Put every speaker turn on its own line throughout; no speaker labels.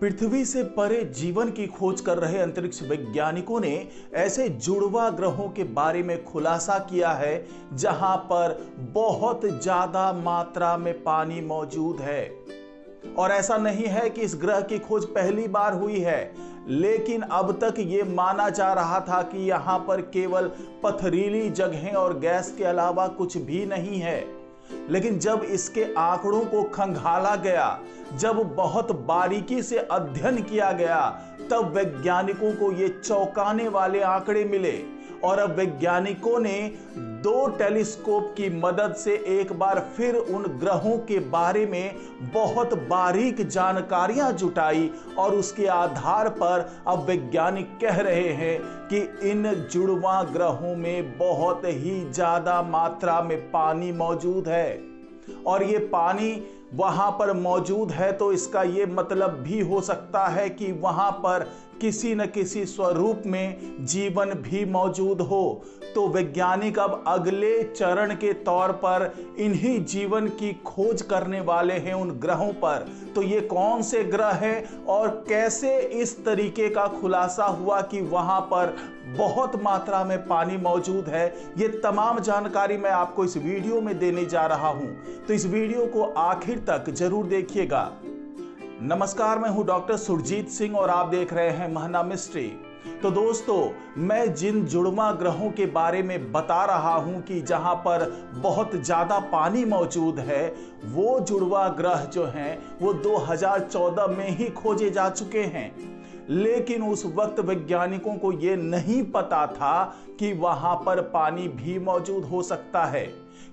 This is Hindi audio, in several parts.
पृथ्वी से परे जीवन की खोज कर रहे अंतरिक्ष वैज्ञानिकों ने ऐसे जुड़वा ग्रहों के बारे में खुलासा किया है जहां पर बहुत ज्यादा मात्रा में पानी मौजूद है। और ऐसा नहीं है कि इस ग्रह की खोज पहली बार हुई है, लेकिन अब तक ये माना जा रहा था कि यहां पर केवल पथरीली जगहें और गैस के अलावा कुछ भी नहीं है। लेकिन जब इसके आंकड़ों को खंगाला गया, जब बहुत बारीकी से अध्ययन किया गया, तब वैज्ञानिकों को ये चौंकाने वाले आंकड़े मिले। और अब वैज्ञानिकों ने 2 टेलीस्कोप की मदद से एक बार फिर उन ग्रहों के बारे में बहुत बारीक जानकारियां जुटाई और उसके आधार पर अब वैज्ञानिक कह रहे हैं कि इन जुड़वा ग्रहों में बहुत ही ज्यादा मात्रा में पानी मौजूद है। और ये पानी वहां पर मौजूद है तो इसका ये मतलब भी हो सकता है कि वहां पर किसी न किसी स्वरूप में जीवन भी मौजूद हो। तो वैज्ञानिक अब अगले चरण के तौर पर इन्हीं जीवन की खोज करने वाले हैं उन ग्रहों पर। तो ये कौन से ग्रह हैं और कैसे इस तरीके का खुलासा हुआ कि वहां पर बहुत मात्रा में पानी मौजूद है, ये तमाम जानकारी मैं आपको इस वीडियो में देने जा रहा हूं। तो इस वीडियो को आखिर तक जरूर देखिएगा। नमस्कार, मैं हूं डॉक्टर सुरजीत सिंह और आप देख रहे हैं महना मिस्ट्री। तो दोस्तों, मैं जिन जुड़वा ग्रहों के बारे में बता रहा हूं कि जहां पर बहुत ज्यादा पानी मौजूद है, वो जुड़वा ग्रह जो हैं वो 2014 में ही खोजे जा चुके हैं। लेकिन उस वक्त वैज्ञानिकों को यह नहीं पता था कि वहां पर पानी भी मौजूद हो सकता है,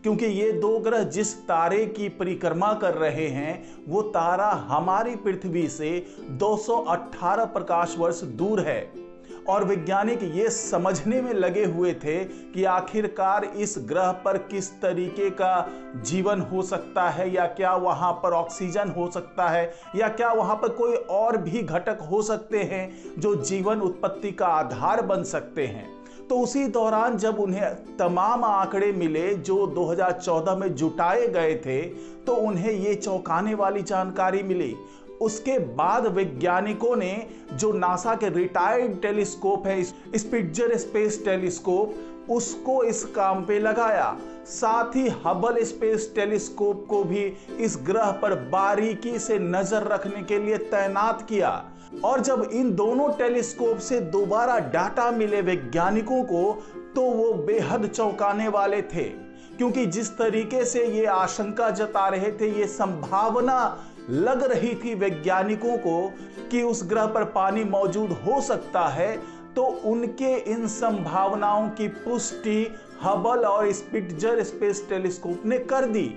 क्योंकि ये 2 ग्रह जिस तारे की परिक्रमा कर रहे हैं वो तारा हमारी पृथ्वी से 218 प्रकाश वर्ष दूर है। और वैज्ञानिक ये समझने में लगे हुए थे कि आखिरकार इस ग्रह पर किस तरीके का जीवन हो सकता है, या क्या वहां पर ऑक्सीजन हो सकता है, या क्या वहां पर कोई और भी घटक हो सकते हैं जो जीवन उत्पत्ति का आधार बन सकते हैं। तो उसी दौरान जब उन्हें तमाम आंकड़े मिले जो 2014 में जुटाए गए थे, तो उन्हें ये चौंकाने वाली जानकारी मिली। उसके बाद वैज्ञानिकों ने जो नासा के रिटायर्ड टेलीस्कोप है, स्पिट्जर स्पेस टेलीस्कोप, उसको इस काम पे लगाया। साथ ही हबल स्पेस टेलीस्कोप को भी इस ग्रह पर बारीकी से नजर रखने के लिए तैनात किया। और जब इन दोनों टेलीस्कोप से दोबारा डाटा मिले वैज्ञानिकों को, तो वो बेहद चौंकाने वाले थे, क्योंकि जिस तरीके से ये आशंका जता रहे थे, ये संभावना लग रही थी वैज्ञानिकों को कि उस ग्रह पर पानी मौजूद हो सकता है, तो उनके इन संभावनाओं की पुष्टि हबल और स्पिट्जर स्पेस टेलीस्कोप ने कर दी।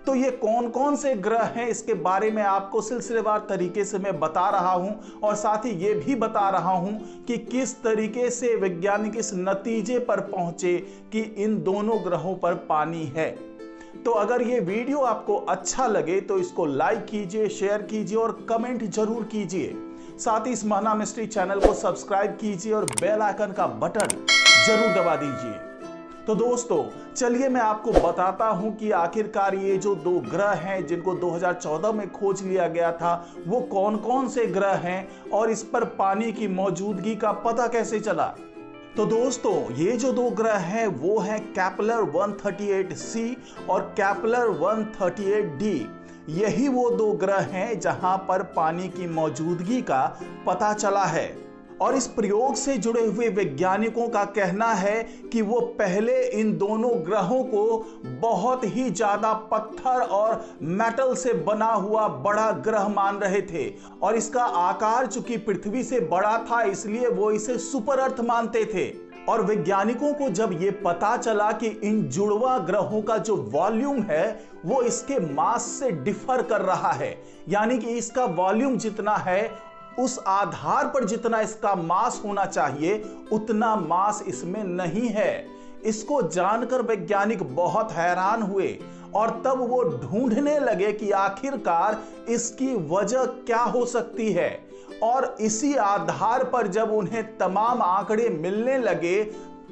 तो ये कौन कौन से ग्रह हैं, इसके बारे में आपको सिलसिलेवार तरीके से मैं बता रहा हूं, और साथ ही ये भी बता रहा हूं कि किस तरीके से वैज्ञानिक इस नतीजे पर पहुंचे कि इन दोनों ग्रहों पर पानी है। तो अगर ये वीडियो आपको अच्छा लगे तो इसको लाइक कीजिए, शेयर कीजिए और कमेंट जरूर कीजिए। साथ ही इस महना मिस्ट्री चैनल को सब्सक्राइब कीजिए और बेल आइकन का बटन जरूर दबा दीजिए। तो दोस्तों, चलिए मैं आपको बताता हूं कि आखिरकार ये जो 2 ग्रह हैं जिनको 2014 में खोज लिया गया था, वो कौन कौन से ग्रह हैं और इस पर पानी की मौजूदगी का पता कैसे चला। तो दोस्तों, ये जो 2 ग्रह हैं वो हैं केपलर 138c और केपलर 138d। यही वो 2 ग्रह हैं जहां पर पानी की मौजूदगी का पता चला है। और इस प्रयोग से जुड़े हुए वैज्ञानिकों का कहना है कि वो पहले इन दोनों ग्रहों को बहुत ही ज्यादा पत्थर और मेटल से बना हुआ बड़ा ग्रह मान रहे थे, और इसका आकार चूंकि पृथ्वी से बड़ा था इसलिए वो इसे सुपर अर्थ मानते थे। और वैज्ञानिकों को जब ये पता चला कि इन जुड़वा ग्रहों का जो वॉल्यूम है वो इसके मास से डिफर कर रहा है, यानी कि इसका वॉल्यूम जितना है उस आधार पर जितना इसका मास होना चाहिए उतना मास इसमें नहीं है। इसको जानकर वैज्ञानिक बहुत हैरान हुए और तब वो ढूंढने लगे कि आखिरकार इसकी वजह क्या हो सकती है। और इसी आधार पर जब उन्हें तमाम आंकड़े मिलने लगे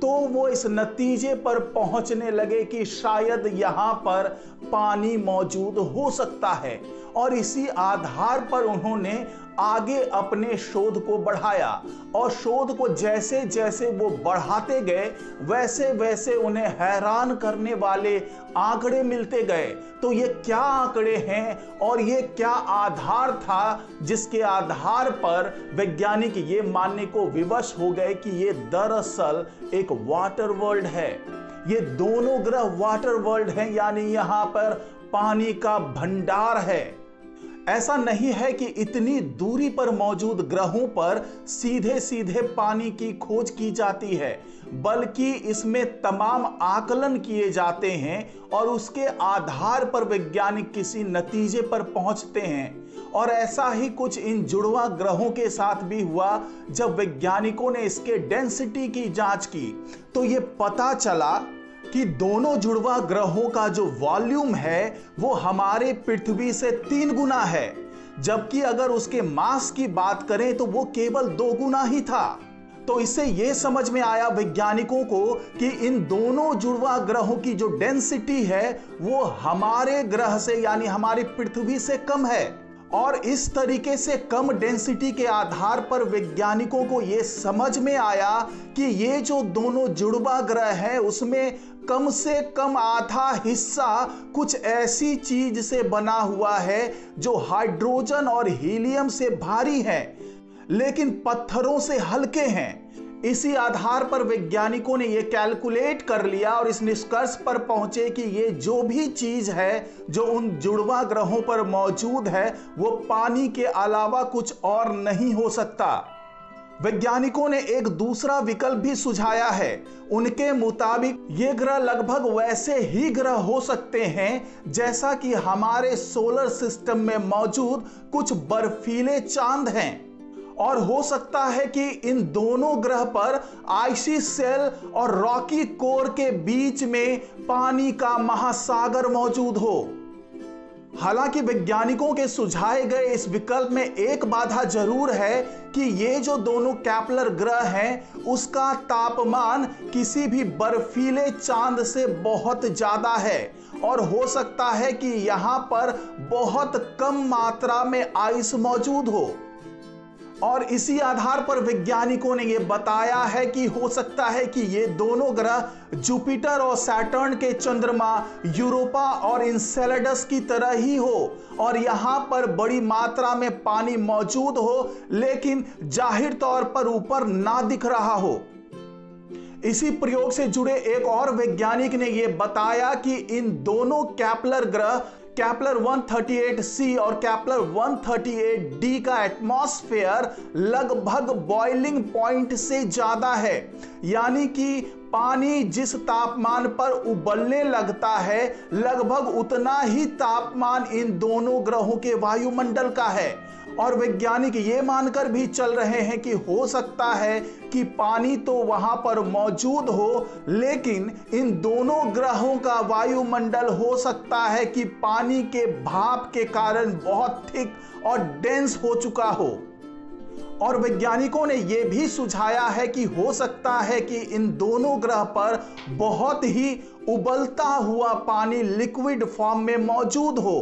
तो वो इस नतीजे पर पहुंचने लगे कि शायद यहां पर पानी मौजूद हो सकता है। और इसी आधार पर उन्होंने आगे अपने शोध को बढ़ाया और शोध को जैसे जैसे वो बढ़ाते गए वैसे वैसे उन्हें हैरान करने वाले आंकड़े मिलते गए। तो ये क्या आंकड़े हैं और ये क्या आधार था जिसके आधार पर वैज्ञानिक ये मानने को विवश हो गए कि ये दरअसल एक वाटर वर्ल्ड है। ये दोनों ग्रह वाटर वर्ल्ड हैं, यानी यहां पर पानी का भंडार है। ऐसा नहीं है कि इतनी दूरी पर मौजूद ग्रहों पर सीधे सीधे पानी की खोज की जाती है, बल्कि इसमें तमाम आकलन किए जाते हैं और उसके आधार पर वैज्ञानिक किसी नतीजे पर पहुंचते हैं। और ऐसा ही कुछ इन जुड़वा ग्रहों के साथ भी हुआ। जब वैज्ञानिकों ने इसके डेंसिटी की जांच की तो ये पता चला कि दोनों जुड़वा ग्रहों का जो वॉल्यूम है वो हमारे पृथ्वी से 3 गुना है, जबकि अगर उसके मास की बात करें तो वो केवल 2 गुना ही था। तो इससे ये समझ में आया वैज्ञानिकों को कि इन दोनों जुड़वा ग्रहों की जो डेंसिटी है वो हमारे ग्रह से यानी हमारी पृथ्वी से कम है। और इस तरीके से कम डेंसिटी के आधार पर वैज्ञानिकों को यह समझ में आया कि ये जो दोनों जुड़वा ग्रह हैं उसमें कम से कम आधा हिस्सा कुछ ऐसी चीज से बना हुआ है जो हाइड्रोजन और हीलियम से भारी है लेकिन पत्थरों से हल्के हैं। इसी आधार पर वैज्ञानिकों ने यह कैलकुलेट कर लिया और इस निष्कर्ष पर पहुंचे कि ये जो भी चीज है जो उन जुड़वा ग्रहों पर मौजूद है वो पानी के अलावा कुछ और नहीं हो सकता। वैज्ञानिकों ने एक दूसरा विकल्प भी सुझाया है। उनके मुताबिक ये ग्रह लगभग वैसे ही ग्रह हो सकते हैं जैसा कि हमारे सोलर सिस्टम में मौजूद कुछ बर्फीले चांद हैं, और हो सकता है कि इन दोनों ग्रह पर आइसी सेल और रॉकी कोर के बीच में पानी का महासागर मौजूद हो। हालांकि वैज्ञानिकों के सुझाए गए इस विकल्प में एक बाधा जरूर है कि ये जो दोनों कैप्लर ग्रह हैं उसका तापमान किसी भी बर्फीले चांद से बहुत ज्यादा है और हो सकता है कि यहां पर बहुत कम मात्रा में आइस मौजूद हो। और इसी आधार पर वैज्ञानिकों ने यह बताया है कि हो सकता है कि ये दोनों ग्रह जुपिटर और सैटर्न के चंद्रमा यूरोपा और इंसेलेडस की तरह ही हो और यहां पर बड़ी मात्रा में पानी मौजूद हो लेकिन जाहिर तौर पर ऊपर ना दिख रहा हो। इसी प्रयोग से जुड़े एक और वैज्ञानिक ने यह बताया कि इन दोनों कैप्लर ग्रह कैप्लर 138c और कैप्लर 138d का एटमॉस्फेयर लगभग बॉइलिंग पॉइंट से ज्यादा है, यानी कि पानी जिस तापमान पर उबलने लगता है लगभग उतना ही तापमान इन दोनों ग्रहों के वायुमंडल का है। और वैज्ञानिक ये मानकर भी चल रहे हैं कि हो सकता है कि पानी तो वहां पर मौजूद हो लेकिन इन दोनों ग्रहों का वायुमंडल हो सकता है कि पानी के भाप के कारण बहुत थिक और डेंस हो चुका हो। और वैज्ञानिकों ने यह भी सुझाया है कि हो सकता है कि इन दोनों ग्रह पर बहुत ही उबलता हुआ पानी लिक्विड फॉर्म में मौजूद हो,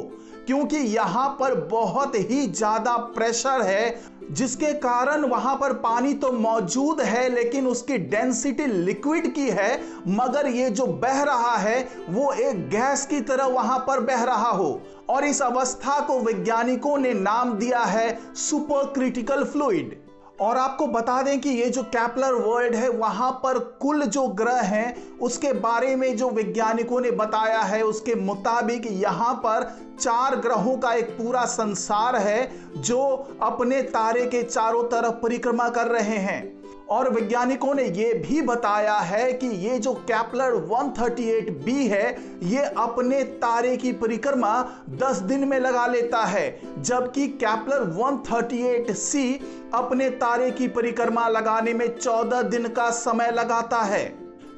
क्योंकि यहां पर बहुत ही ज्यादा प्रेशर है जिसके कारण वहां पर पानी तो मौजूद है लेकिन उसकी डेंसिटी लिक्विड की है, मगर ये जो बह रहा है वो एक गैस की तरह वहां पर बह रहा हो। और इस अवस्था को वैज्ञानिकों ने नाम दिया है सुपर क्रिटिकल फ्लूइड। और आपको बता दें कि ये जो कैप्लर वर्ल्ड है वहां पर कुल जो ग्रह हैं उसके बारे में जो वैज्ञानिकों ने बताया है उसके मुताबिक यहां पर 4 ग्रहों का एक पूरा संसार है जो अपने तारे के चारों तरफ परिक्रमा कर रहे हैं। और वैज्ञानिकों ने यह भी बताया है कि ये जो कैप्लर 138b है ये अपने तारे की परिक्रमा 10 दिन में लगा लेता है, जबकि कैप्लर 138c अपने तारे की परिक्रमा लगाने में 14 दिन का समय लगाता है।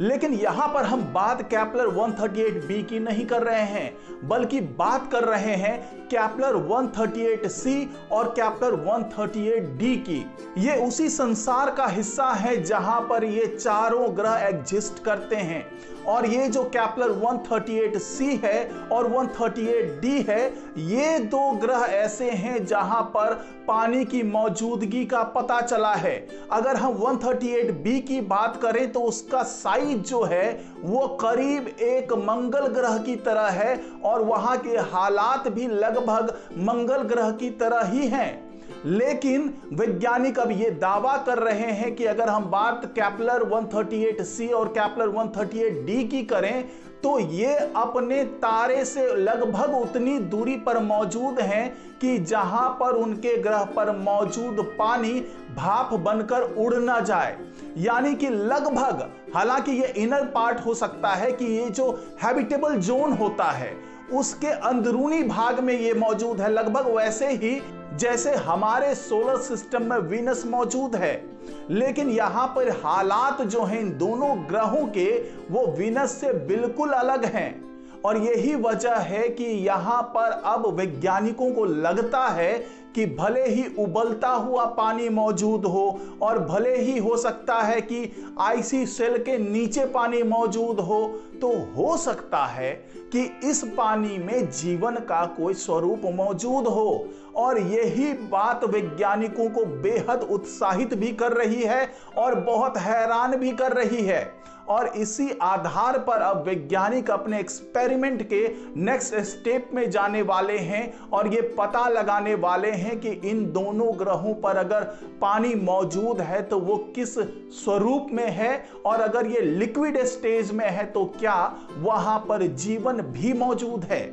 लेकिन यहां पर हम बात कैप्लर 138b की नहीं कर रहे हैं बल्कि बात कर रहे हैं केपलर 138c और केपलर 138d की। ये उसी संसार का हिस्सा है जहां पर ये चारों ग्रह एग्जिस्ट करते हैं। और ये जो केपलर 138c है और 138d है, ये दो ग्रह ऐसे हैं जहां पर पानी की मौजूदगी का पता चला है। अगर हम 138b की बात करें तो उसका साइज जो है वो करीब एक मंगल ग्रह की तरह है और वहां के हालात भी लगभग मंगल ग्रह की तरह ही हैं। लेकिन वैज्ञानिक अब ये दावा कर रहे हैं कि अगर हम बात केपलर 138c और केपलर 138d की करें तो ये अपने तारे से लगभग उतनी दूरी पर मौजूद हैं कि जहां पर उनके ग्रह पर मौजूद पानी भाप बनकर उड़ ना जाए। यानी कि लगभग, हालांकि ये इनर पार्ट हो सकता है कि ये जो हैबिटेबल जोन होता है उसके अंदरूनी भाग में ये मौजूद है, लगभग वैसे ही जैसे हमारे सोलर सिस्टम में वीनस मौजूद है। लेकिन यहां पर हालात जो हैं इन दोनों ग्रहों के वो वीनस से बिल्कुल अलग हैं। और यही वजह है कि यहां पर अब वैज्ञानिकों को लगता है कि भले ही उबलता हुआ पानी मौजूद हो और भले ही हो सकता है कि आइसी शेल के नीचे पानी मौजूद हो सकता है कि इस पानी में जीवन का कोई स्वरूप मौजूद हो। और यही बात वैज्ञानिकों को बेहद उत्साहित भी कर रही है और बहुत हैरान भी कर रही है। और इसी आधार पर अब वैज्ञानिक अपने एक्सपेरिमेंट के नेक्स्ट स्टेप में जाने वाले हैं और ये पता लगाने वाले हैं कि इन दोनों ग्रहों पर अगर पानी मौजूद है तो वो किस स्वरूप में है, और अगर ये लिक्विड स्टेज में है तो क्या वहां पर जीवन भी मौजूद है।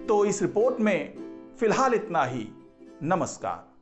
तो इस रिपोर्ट में फिलहाल इतना ही। नमस्कार।